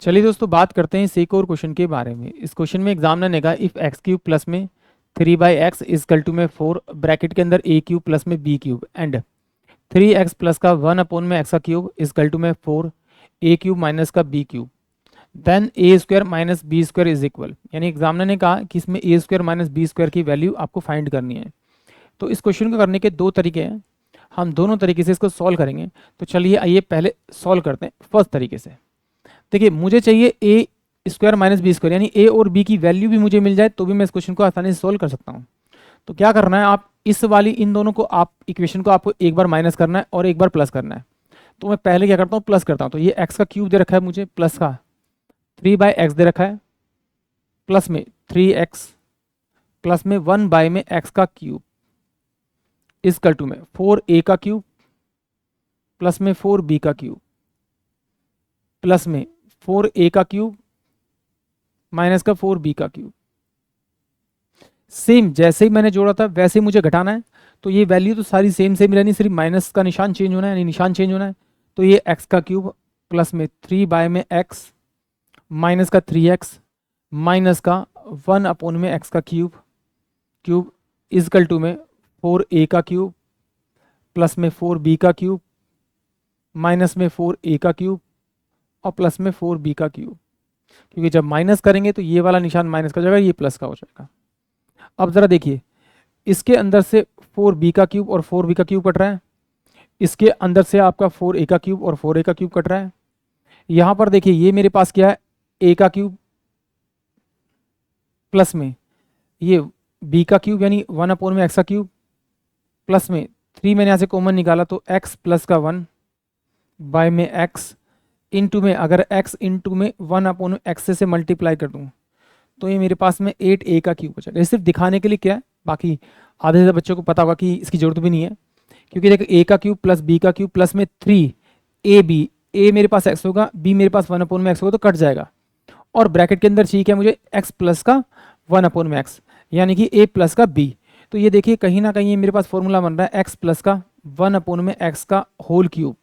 चलिए दोस्तों, बात करते हैं इस एक और क्वेश्चन के बारे में। इस क्वेश्चन में एग्जामिनर ने कहा इफ एक्स क्यूब प्लस में 3/x इजकल टू में 4 ब्रैकेट के अंदर ए क्यूब प्लस में B cube and 3x plus का 1 में एक्स का क्यूब इजकल टू में 4 ए क्यूब माइनस का B cube, then A square minus B square is equal. यानी एग्जामिनर ने कहा कि इसमें A square minus B square की वैल्यू आपको फाइंड करनी है। तो इस क्वेश्चन को करने के दो तरीके हैं, हम दोनों तरीके से इसको सॉल्व करेंगे। तो चलिए आइए पहले सॉल्व करते हैं फर्स्ट तरीके से। देखिए, मुझे चाहिए ए स्क्वायर माइनस बी स्क्वायर, यानी ए और बी की वैल्यू भी मुझे मिल जाए तो भी मैं इस क्वेश्चन को आसानी से सोल्व कर सकता हूँ। तो क्या करना है, आप इस वाली इन दोनों को आप इक्वेशन को आपको एक बार माइनस करना है और एक बार प्लस करना है। तो मैं पहले क्या करता हूँ, प्लस करता हूँ। तो ये एक्स का क्यूब दे रखा है मुझे, प्लस का 3/x दे रखा है, प्लस में 3x प्लस में 1 में एक्स का क्यूब इजकल टू में 4a का क्यूब प्लस में 4b का क्यूब प्लस में 4a का क्यूब माइनस का 4b का क्यूब। सेम जैसे ही मैंने जोड़ा था वैसे ही मुझे घटाना है। तो ये वैल्यू तो सारी सेम सेम रहनी, सिर्फ माइनस का निशान चेंज होना है, यानी निशान चेंज होना है। तो ये x का क्यूब प्लस में 3 में x माइनस का 3x माइनस का 1 में x का क्यूब इजकल टू में 4a का क्यूब प्लस में 4b का क्यूब माइनस में 4a का क्यूब और प्लस में 4b का क्यूब। क्योंकि जब माइनस करेंगे तो ये वाला निशान माइनस का हो जाएगा, ये प्लस का हो जाएगा। अब ज़रा देखिए, इसके अंदर से 4b का क्यूब और 4b का क्यूब कट रहा है, इसके अंदर से आपका 4a का क्यूब और 4a का क्यूब कट रहा है। यहाँ पर देखिए, ये मेरे पास क्या है, a का क्यूब प्लस में ये b का क्यूब यानी 1 में x का क्यूब प्लस में 3 मैंने यहाँ से कॉमन निकाला तो x प्लस का 1 में x इंटू में, अगर x इंटू में 1 x से मल्टीप्लाई कर दूँ तो ये मेरे पास में 8a का क्यूब हो जाएगा। ये सिर्फ दिखाने के लिए क्या है, बाकी आधे से ज़्यादा बच्चों को पता होगा कि इसकी जरूरत भी नहीं है। क्योंकि देखो, a का क्यूब प्लस b का क्यूब प्लस में 3ab, a मेरे पास x होगा, b मेरे पास 1 में x होगा तो कट जाएगा। और ब्रैकेट के अंदर चाहिए क्या मुझे, x प्लस का 1 में x, यानी कि a प्लस का b। तो ये देखिए कहीं ना कहीं मेरे पास फॉर्मूला बन रहा है x प्लस का 1 में x का होल क्यूब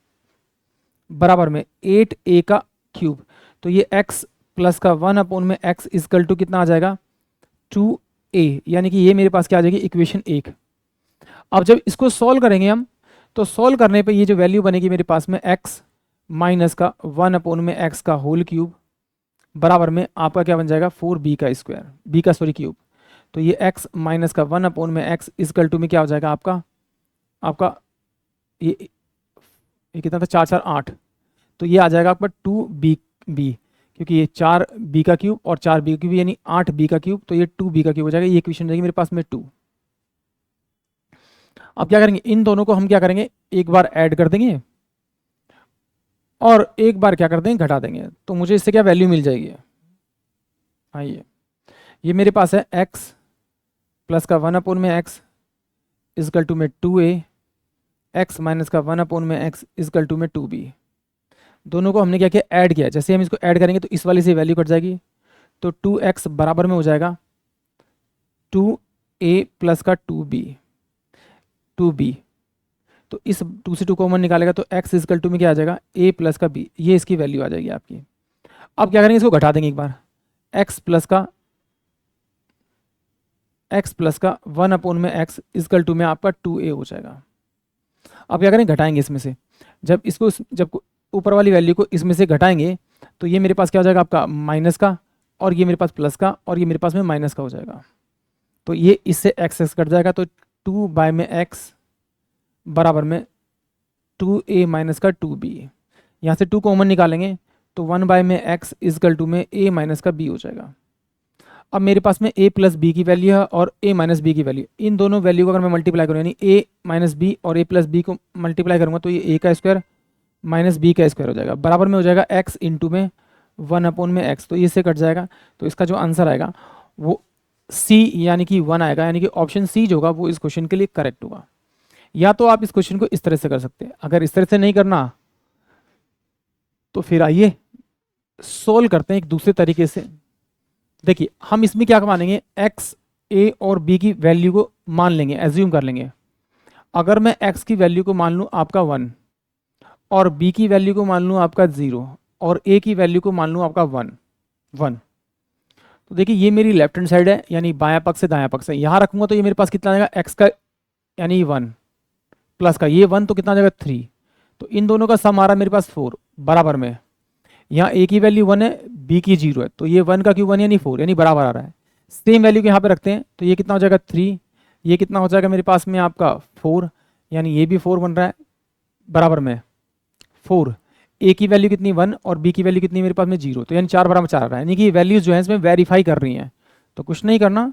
बराबर में 8a का क्यूब। तो ये x प्लस का 1 में x इजकल टू कितना आ जाएगा, 2a, यानी कि ये मेरे पास क्या आ जाएगी, इक्वेशन 1। अब जब इसको सॉल्व करेंगे हम, तो सॉल्व करने पे ये जो वैल्यू बनेगी मेरे पास में x माइनस का 1 में x का होल क्यूब बराबर में आपका क्या बन जाएगा, 4b का स्क्वायर, b का सॉरी क्यूब। तो ये x माइनस का 1 में x इजकल टू में क्या हो जाएगा आपका ये कितना था, 4 4 8। तो ये आ जाएगा आपका 2b, क्योंकि ये 4b का क्यूब और 4b का क्यूब यानी 8b का क्यूब, तो ये 2b का क्यूब हो जाएगा। ये इक्वेशन रहेगी मेरे पास में 2। अब क्या करेंगे, इन दोनों को हम क्या करेंगे, एक बार ऐड कर देंगे और एक बार क्या कर देंगे, घटा देंगे। तो मुझे इससे क्या वैल्यू मिल जाएगी, आइए, ये मेरे पास है x प्लस का 1 में x इजकल टू में 2a, x माइनस का 1 में x इजकल टू में 2b। दोनों को हमने क्या किया, ऐड किया। जैसे हम इसको ऐड करेंगे तो इस वाली से वैल्यू कट जाएगी, तो 2x बराबर में हो जाएगा 2a प्लस का 2b। तो इस 2 से 2 कॉमन निकालेगा तो x इजकल टू में क्या आ जाएगा, a प्लस का b, ये इसकी वैल्यू आ जाएगी आपकी। अब क्या करेंगे, इसको घटा देंगे एक बार, x प्लस का 1 में x इजकल टू में आपका 2a हो जाएगा। अब क्या करेंगे, घटाएंगे इसमें से, जब ऊपर वाली वैल्यू को इसमें से घटाएंगे तो ये मेरे पास क्या हो जाएगा आपका माइनस का, और ये मेरे पास प्लस का, और ये मेरे पास में माइनस का हो जाएगा। तो ये इससे x कट जाएगा, तो 2 में x बराबर में 2a माइनस का 2b। यहाँ से 2 कॉमन निकालेंगे तो 1 में x इजकल टू में a माइनस का b हो जाएगा। अब मेरे पास में a प्लस b की वैल्यू है और a माइनस b की वैल्यू, इन दोनों वैल्यू को अगर मैं मल्टीप्लाई करूँ यानी a माइनस b और a प्लस b को मल्टीप्लाई करूँगा तो ये a का स्क्वायर माइनस b का स्क्वायर हो जाएगा, बराबर में हो जाएगा x इंटू में 1 में x। तो इससे कट जाएगा, तो इसका जो आंसर आएगा वो c यानी कि 1 आएगा, यानी कि ऑप्शन सी जो होगा वो इस क्वेश्चन के लिए करेक्ट होगा। या तो आप इस क्वेश्चन को इस तरह से कर सकते हैं, अगर इस तरह से नहीं करना तो फिर आइए सोल्व करते हैं एक दूसरे तरीके से। देखिए, हम इसमें क्या मानेंगे, x a और b की वैल्यू को मान लेंगे, एज्यूम कर लेंगे। अगर मैं x की वैल्यू को मान लूँ आपका 1 और b की वैल्यू को मान लूँ आपका 0, और ए की वैल्यू को मान लूँ आपका 1 तो देखिए ये मेरी लेफ्ट हैंड साइड है, यानी बायां पक्ष से दायां पक्ष है। यहाँ रखूंगा तो ये मेरे पास कितना आ जाएगा, एक्स का यानी 1 प्लस का ये 1 तो कितना आ जाएगा 3। तो इन दोनों का सम आ रहा है मेरे पास 4 बराबर में। यहाँ ए की वैल्यू 1 है, बी की 0 है, तो ये 1 का क्यूब 1 यानी 4 यानी बराबर आ रहा है। सेम वैल्यू को यहाँ पे रखते हैं तो ये कितना हो जाएगा 3, ये कितना हो जाएगा मेरे पास में आपका 4, यानी ये भी 4 बन रहा है बराबर में 4। ए की वैल्यू कितनी 1 और बी की वैल्यू कितनी मेरे पास में 0, तो यानी 4 बराबर 4 आ रहा है, यानी कि वैल्यूज जो है इसमें वेरीफाई कर रही हैं। तो कुछ नहीं करना,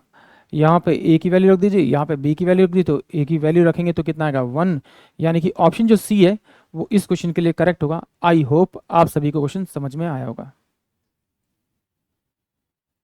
यहाँ पे ए की वैल्यू रख दीजिए, यहाँ पे बी की वैल्यू रख दीजिए, तो ए की वैल्यू रखेंगे तो कितना आएगा 1, यानी कि ऑप्शन जो सी है वो इस क्वेश्चन के लिए करेक्ट होगा। आई होप आप सभी को क्वेश्चन समझ में आया होगा।